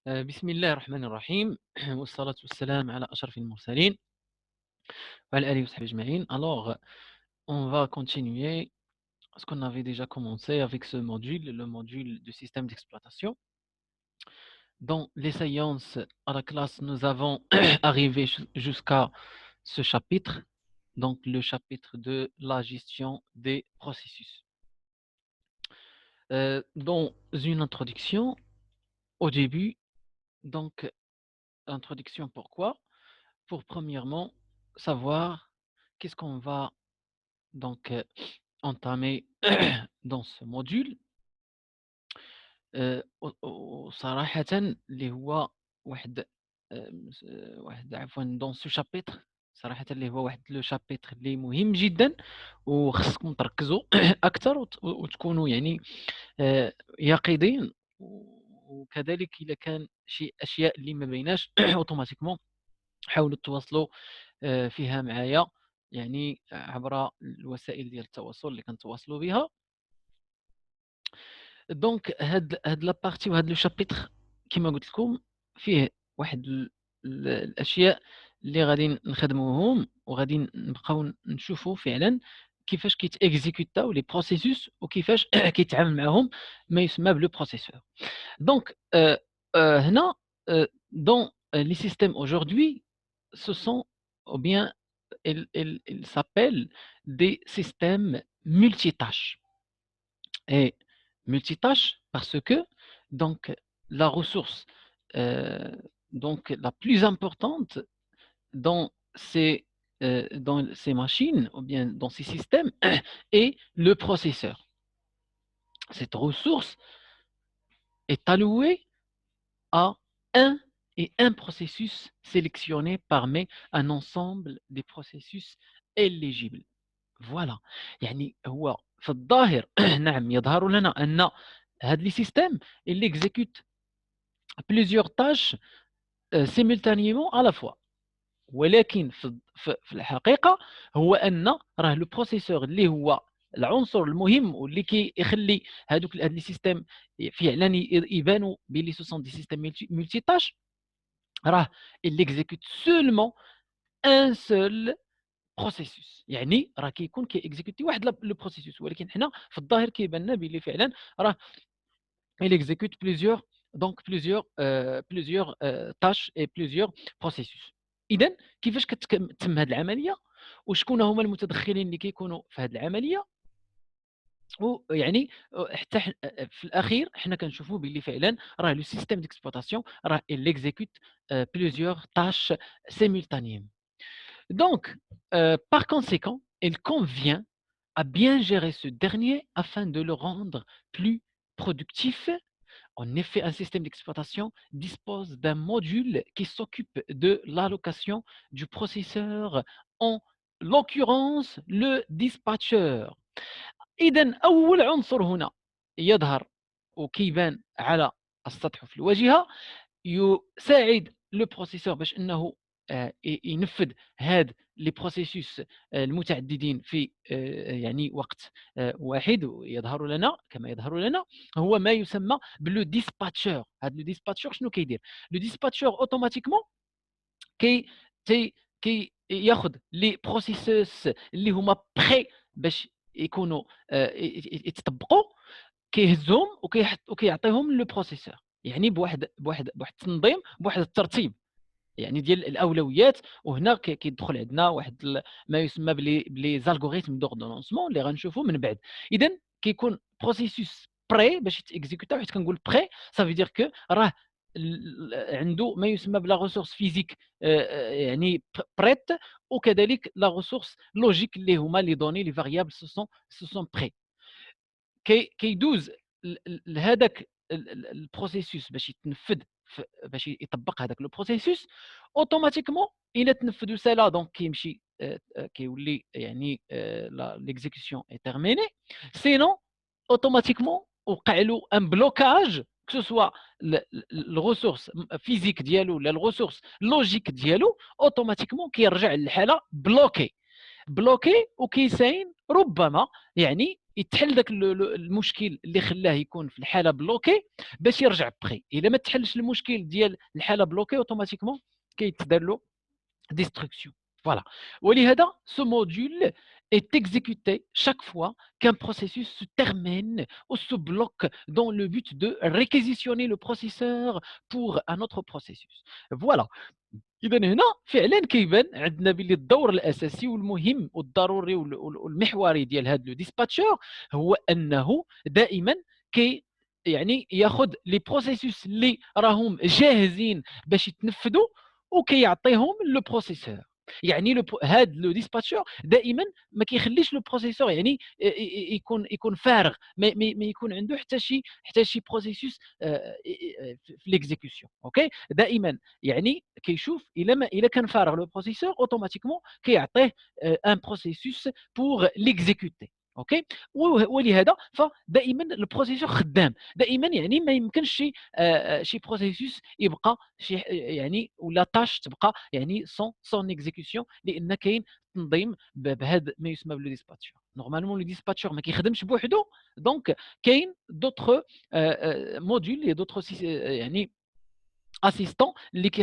بسم الله الرحمن الرحيم والصلاة والسلام على أشرف المرسلين وعلى آله وصحبه أجمعين. Alors, on va continuer ce qu'on avait déjà commencé avec ce module, le module du système d'exploitation. Dans les séances à la classe, nous avons arrivé jusqu'à ce chapitre, donc le chapitre de la gestion des processus. Dans une introduction, au début, donc, introduction pourquoi? Pour premièrement savoir qu'est-ce qu'on va donc entamer dans ce module. وصراحة اللي هو واحد واحد عفوا dans ce chapitre صراحة اللي هو واحد لو شابيتر اللي مهم جدا وخصكم تركزوا أكثر وتكونوا يعني يقظين وكذلك إذا كان شي أشياء اللي ما بيناش اوتوماتيكمون حاولوا تواصلوا فيها معايا يعني عبر الوسائل ديال التواصل اللي كنتواصلوا بها. دونك هاد لا بارتي وهاد لو شابيتر كما قلت لكم فيه واحد الاشياء اللي غادي نخدموهم وغادي نبقاو نشوفوا فعلا كيفاش كيتيكزيكوتاو لي بروسيسوس وكيفاش كيتعامل معهم ما يسمى بلو بروسيسور. دونك هنا dans les systèmes aujourd'hui ce sont ou bien ils s'appellent des systèmes multitâches. Et multitâche parce que donc la ressource donc la plus importante dans ces machines ou bien dans ces systèmes est le processeur. Cette ressource est allouée à un processus sélectionné parmi un ensemble des processus éligibles. فوالا يعني هو في الظاهر نعم يظهر لنا ان هاد لي سيستيم اللي اكزيكوت بليزيور تاش سيمultanément à la fois ولكن في الحقيقه هو ان راه لو بروسيسور اللي هو العنصر المهم واللي كيخلي هادوك هاد لي سيستيم فعلا يبانوا بلي سو سون دي سيستيم ملتي تاش راه اللي اكزيكوت سولمون ان سول بروسيسوس يعني راه كيكون كيكزيكوتي واحد لو بروسيسوس ولكن حنا في الظاهر كيبان لنا بلي فعلا راه il exécute plusieurs tâches et plusieurs processus. اذا كيفاش كتتم هذه العمليه وشكون هما المتدخلين اللي كيكونوا في هذه العمليه ويعني حتى في الاخير حنا كنشوفوا باللي فعلا راه لو سيستيم ديكسبلوطاسيون راه il exécute plusieurs tâches simultanément. Donc, par conséquent, il convient à bien gérer ce dernier afin de le rendre plus productif. En effet, un système d'exploitation dispose d'un module qui s'occupe de l'allocation du processeur, en l'occurrence le dispatcher. إذن أول عنصر هنا يظهر وكيبان على السطح في الواجهة يساعد لو بروسيسور باش انه ينفذ هاد لي بروسيسوس المتعددين في يعني وقت واحد يظهر لنا كما يظهر لنا هو ما يسمى بلو ديسباتشر. هاد لو ديسباتشر شنو كيدير؟ لو ديسباتشر اوتوماتيكمون كي كي ياخذ لي بروسيسوس اللي هما بري باش يكونوا يتطبقوا كيهزهم وكيعطيهم لو بروسيسور يعني بواحد التنظيم بواحد الترتيب يعني ديال الاولويات. وهنا كيدخل عندنا واحد ما يسمى بلي زالغوريثم دوردونونسمون اللي غنشوفوا من بعد. اذا كيكون بروسيسوس بري باش يتيكزيكوتا. حيت كنقول بري صافي دير كو راه عنده ما يسمى بلا ريسورس فيزيك يعني بريت وكذلك لا ريسورس لوجيك اللي هما لي دوني لي فاريابل سو سون بري. كيدوز لهذاك البروسيسوس باش يتنفذ باش يطبق هذاك لو بروسيسوس اوتوماتيكمون الى تنفذ وسالا دونك كيمشي كيولي يعني ليكزيكسيون اي تيرميني. سينون اوتوماتيكمون وقع له ان بلوكاج كو سوا الريسورس فيزيك ديالو ولا الريسورس لوجيك ديالو اوتوماتيكمون كيرجع للحاله بلوكي وكيساين ربما يعني يتحل داك المشكل اللي خلاه يكون في الحاله بلوكي باش يرجع بخي. الا ما تحلش المشكل ديال الحاله بلوكي اوتوماتيكمون كيتدار له destruction. Voilà. ولهذا, ce module est exécuté chaque fois qu'un processus se termine ou se bloque dans le but de réquisitionner le processeur pour un autre processus. Voilà. إذا هنا فعلا كيبان عندنا باللي الدور الأساسي والمهم والضروري والمحوري ديال هذا لو ديسباتشور هو أنه دائما كي يعني ياخذ لي بروسيسوس اللي راهم جاهزين باش يتنفذوا وكيعطيهم لو بروسيسور. يعني هذا لو ديسباتشور دائما ما كيخليش لو بروسيسور يعني يكون فارغ، ما يكون عنده حتى شي بروسيسوس في ليكزيكسيون. اوكي، دائما يعني كيشوف الا كان فارغ لو بروسيسور اوتوماتيكمون كيعطيه ان بروسيسوس بور ليكزيكوتي. اوكي، ولهذا فدائما البروسيسور خدام دائما، يعني ما يمكنش شي بروسيسوس يبقى شي يعني ولا تاش تبقى يعني سون اكزيكسيون، لان كاين تنظيم بهذا ما يسمى بلو ديسباتشور. نورمالمون لو ديسباتشور ما كيخدمش بوحدو، دونك كاين دوطخ موديول لي دوطخ يعني assistants qui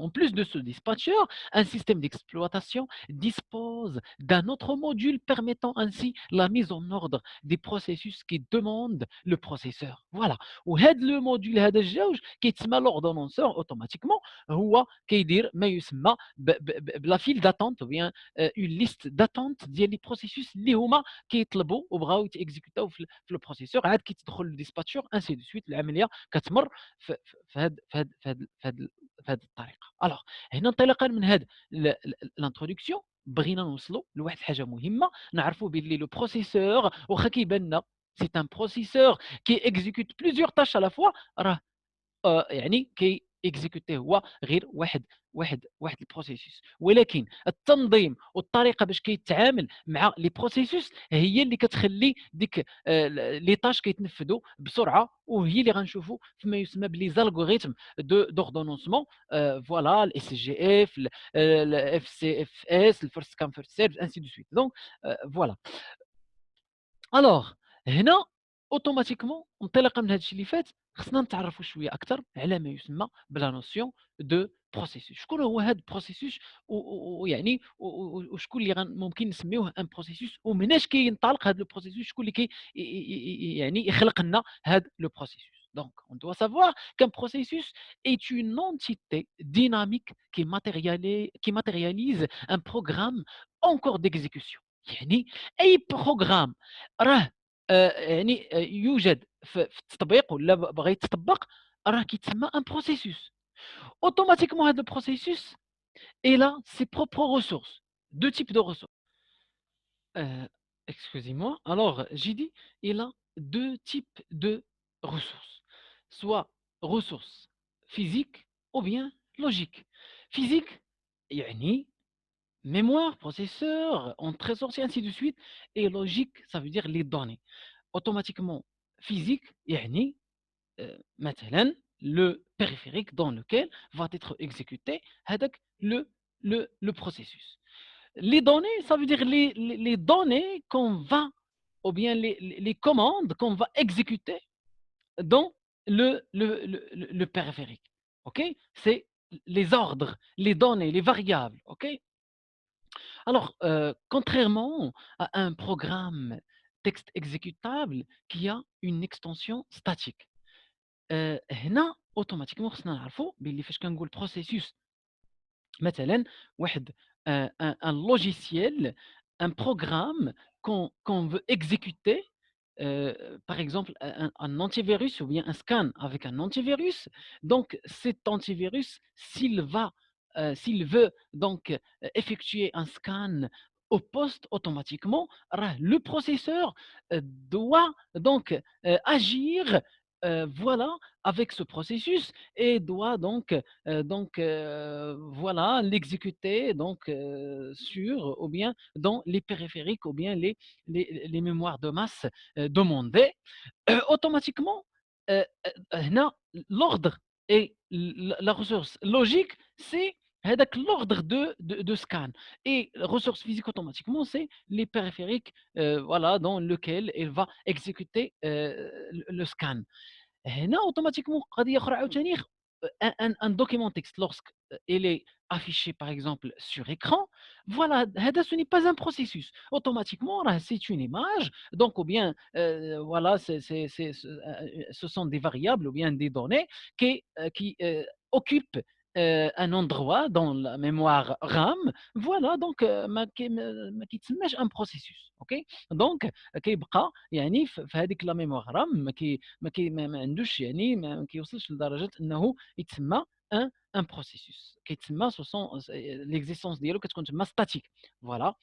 en plus de ce dispatcher, un système d'exploitation dispose d'un autre module permettant ainsi la mise en ordre des processus qui demandent le processeur. Voilà. وهذا le module هذا الجوج كيتسمى l'ordonnanceur automatiquement هو كيدير ما يسمى بلا file d'attente ou bien une liste d'attente ديال لي processus اللي هما كيطلبوا وبغاو يتيكزيكوتاو في لو بروسيسور، عاد كيتدخل الديسباتشور انسي دو سويت، العمليه كتمر في هذه الطريقه. الوغ هنا انطلاقا من هذا الانتروداكسيون بغينا نوصلوا لواحد الحاجه مهمه، نعرفوا باللي لو بروسيسور واخا كيبان لنا سي ان بروسيسور كي اكزيكوت بليزيور تاش على فوا، راه يعني كي اكزيكوتي هو غير واحد البروسيسوس، ولكن التنظيم والطريقه باش كيتعامل مع لي بروسيسوس هي اللي كتخلي ديك لي طاش كيتنفذوا بسرعه، وهي اللي غنشوفوا فيما يسمى بلي زالغوريثم دوردونونسمون. فوالا الاس جي اف، الاف سي اف اس، الفيرست كام فيرست سيرف، انسي دو سويت. دونك فوالا. الوغ هنا اوتوماتيكمون انطلاقا من هذا الشيء اللي فات خصنا نتعرفوا شويه اكثر على ما يسمى بلا نوسيون دو بروسيسوس. شكون هو هذا البروسيسوس ويعني وشكون اللي ممكن نسميوه ان بروسيسوس، ومناش كينطلق هذا البروسيسوس، شكون اللي يعني يخلق لنا هذا لو بروسيسوس. Donc, on doit savoir qu'un processus est une entité dynamique qui matérialise un programme en cours d'exécution. يعني اي بروغرام راه يعني يوجد في التطبيق ولا بغى يتطبق، راه كيتسمى ان بروسيسوس. اوتوماتيكمون هذا البروسيسوس الى سي بروبر ريسورس، دو تيب دو ريسورس. excusez-moi, alors j'ai dit il a deux types de ressources, soit ressources physiques ou bien logiques. Physique يعني mémoire, processeur, entrée sortie, ainsi de suite. Et logique, ça veut dire les données. Automatiquement, physique, يعني مثلا le périphérique dans lequel va être exécuté le processus. Les données, ça veut dire les données qu'on va, ou bien les commandes qu'on va exécuter dans le périphérique. OK? C'est les ordres, les données, les variables. OK? Alors, contrairement à un programme texte exécutable qui a une extension statique, هنا automatiquement خصنا نعرفوا باللي فاش كنقول processus مثلا واحد un logiciel, un programme qu'on veut exécuter, par exemple un antivirus ou bien un scan avec un antivirus. Donc cet antivirus, s'il veut donc effectuer un scan au poste automatiquement, le processeur doit donc agir voilà avec ce processus et doit donc voilà l'exécuter donc sur ou bien dans les périphériques ou bien les mémoires de masse demandées. Automatiquement هنا l'ordre et la ressource logique, c'est هذاك l'ordre de scan et ressources physiques automatiquement, c'est les périphériques voilà, dans lequel il va exécuter le scan. هنا automatiquement قضية أخرى عاوتاني un document texte lorsque il est affiché par exemple sur écran, voilà, هذا ce n'est pas un processus. Automatiquement, راه c'est une image, donc ou bien voilà, ce sont des variables ou bien des données qui occupent un endroit dans la mémoire RAM, voilà, donc ما كيتسماش un processus, ok. donc كيبقى يعني في هذيك لا ميموار رام ما عندوش يعني ما كيوصلش لدرجه انه يتسمى ان بروسيسوس، كيتسمى ليكزيستونس ديالو كتكون تما ستاتيك، فوالا.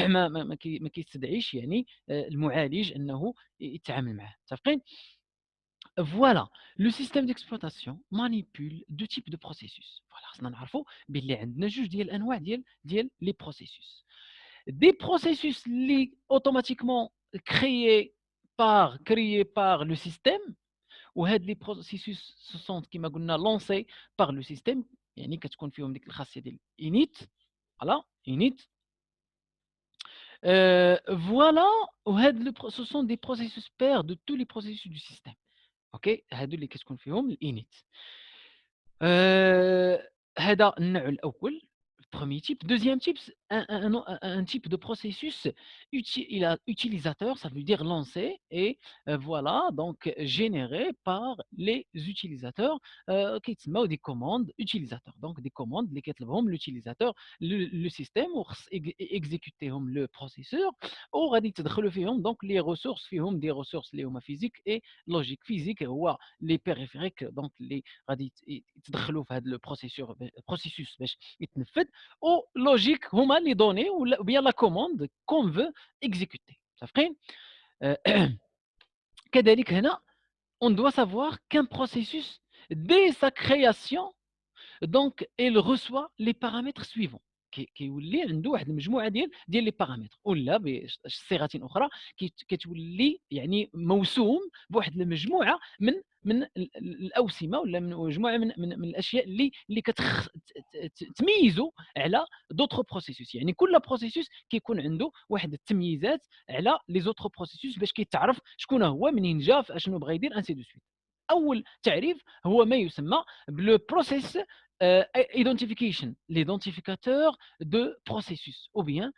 ما كيستدعيش يعني المعالج انه يتعامل معاه، متفقين. Voilà, le système d'exploitation manipule deux types de processus. Voilà, خصنا نعرفوا باللي عندنا جوج ديال الانواع ديال les processus. Des processus automatiquement créés par le système, ou les processus ce sont كما قلنا lancés par le système، يعني كتكون فيهم ديك الخاصيه ديال init. Voilà, init. Voilà, ce sont des processus pairs de tous les processus du système. OK, هادو اللي كتكون فيهم الinit. هذا النوع الأول، premier type. Deuxième type, un type de processus utilisateur, ça veut dire lancé et voilà, donc généré par les utilisateurs qui sont des commandes utilisateurs. Donc des commandes اللي كيطلبهم l'utilisateur, le système وخص exécuter le processeur وغادي تدخلوا فيهم donc les ressources فيهم des ressources اللي هما physiques et logiques. physique هو les périphériques donc اللي غادي يتدخلوا في هذا البروسيسوس باش يتنفذ، او لوجيك هما لي دوني ولا بيان لا كوموند كون فو اكزيكوتي، متفقين. كذلك هنا on doit savoir qu'un processus dès sa création donc il reçoit les paramètres suivants. كيولي عنده واحد المجموعه ديال لي بارامتر، ولا بصيغه اخرى كتولي يعني موسوم بواحد المجموعه من الاوسمه ولا من مجموعه من الاشياء اللي تميزوا على دوطخ بروسيسوس. يعني كل بروسيسوس كيكون عنده واحد التمييزات على لي زوطخ بروسيسوس باش كيتعرف شكون هو، منين جا، اشنو بغى يدير، انسي دو سويت. اول تعريف هو ما يسمى بلو بروسيس identification, l'identificateur de processus, ou bien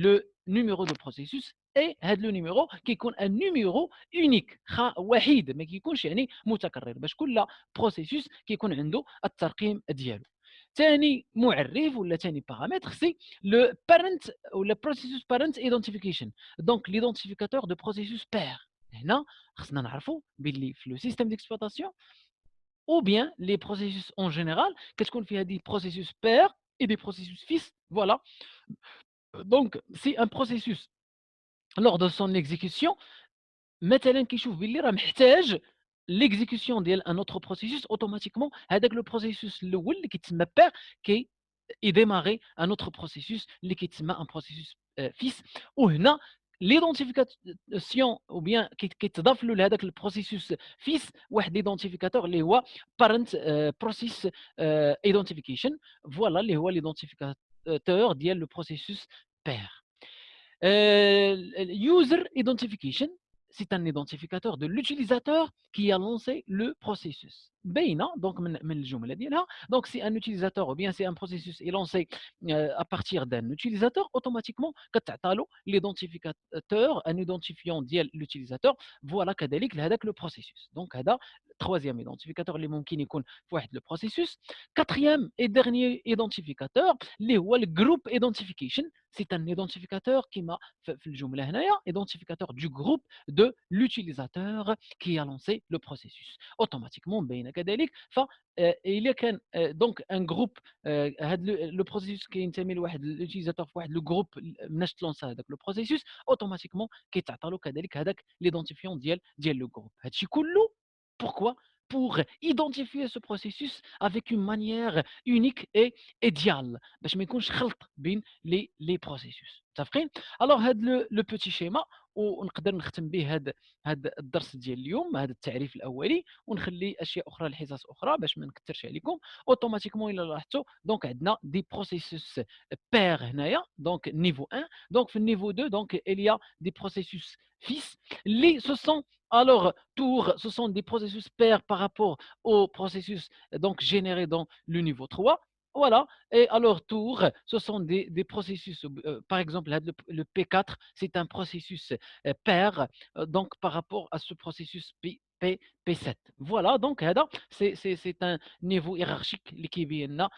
le numéro de processus et هذا le numéro كيكون un numéro unique وحيد، ما كيكونش يعني متكرر، باش كل بروسيسوس كيكون عنده الترقيم ديالو. ثاني معرف ولا ثاني بارامتر سي لو parent ولا processus parent identification، donc l'identificateur de processus père. هنا خصنا نعرفوا باللي في لو سيستم ديكسبلوطاسيون ou bien les processus en général, qu'est-ce qu'on fait des processus pères et des processus fils, voilà. Donc, si un processus, lors de son exécution, مثلا كيشوف باللي راه محتاج l'exécution ديال un autre processus, automatiquement هذاك le processus الاول اللي كيتسمى père كي يديماري un autre processus اللي كيتسمى un processus fils. وهنا ليدونتيفيكاسيون او بيان كيتضاف له لهذاك البروسيسوس فيس واحد ليدونتيفيكاتور اللي هو بارنت بروسيس ايدونتيفيكيشن، فوالا اللي هو ليدونتيفيكاتور ديال لو بروسيسوس بير. user identification, c'est un identificateur de l'utilisateur qui a lancé le processus. Donc, donc si un utilisateur ou bien si un processus est lancé à partir d'un utilisateur, automatiquement l'identificateur, un identifiant de l'utilisateur, voilà le processus. Donc troisième identificateur اللي ممكن يكون في واحد le processus. Quatrième et dernier identificateur اللي هو le group identification, c'est un identificateur qui m'a fait le جملة هنايا identificateur du groupe de l'utilisateur qui a lancé le processus. Automatiquement بين كذلك il y a donc un groupe le processus qui ينتمي لواحد l'utilisateur في واحد le groupe مناش تلونسا هذاك le processus automatiquement كيتعطى له كذلك هذاك l'identifiant ديال le groupe. هادشي كله pourquoi? Pour identifier ce processus avec une manière unique et idéale باش ما يكونش خلط بين les processus. متفقين؟ alors هذا le petit schéma ونقدر نختم به هذا الدرس ديال اليوم، هذا التعريف الأولي، ونخلي أشياء أخرى لحصص أخرى باش ما نكثرش عليكم. أوتوماتيكمون إلا لاحظتوا دونك عندنا دي بروسيسوس pair هنايا دونك niveau 1. Donc في النيفو 2 donc il y a des processus fils اللي ce sont alors tour, ce sont des processus pairs par rapport au processus donc généré dans le niveau 3. Voilà. Et à leur tour, ce sont des processus, par exemple, le P4, c'est un processus pair, donc par rapport à ce processus P7. Voilà, donc c'est un niveau hiérarchique qui vient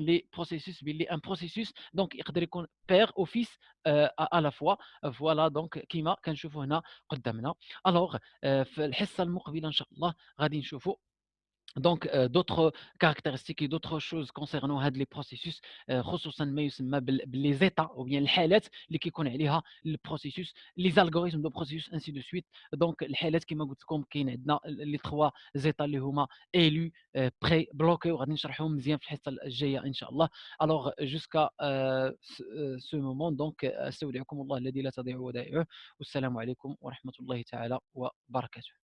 les processus, un processus, donc il يكون pair office à la fois. Voilà, donc كيما كنشوفوا هنا قدامنا. Alors في الحصة المقبلة إن شاء الله غادي نشوفوا donc d'autres caractéristiques et d'autres choses concernant هاد les processus خصوصا ما يسمى باللي زيتا ou bien الحالات اللي كيكون عليها البروسيسوس les algorithmes de processus ainsi de suite. donc الحالات كما قلت لكم كاين عندنا لي 3 زيتا اللي هما élu بري بلوكي وغادي نشرحهم مزيان في الحصه الجايه ان شاء الله. alors jusqu'à ce moment donc استودعكم الله الذي لا تضيع ودائعه والسلام عليكم ورحمه الله تعالى وبركاته.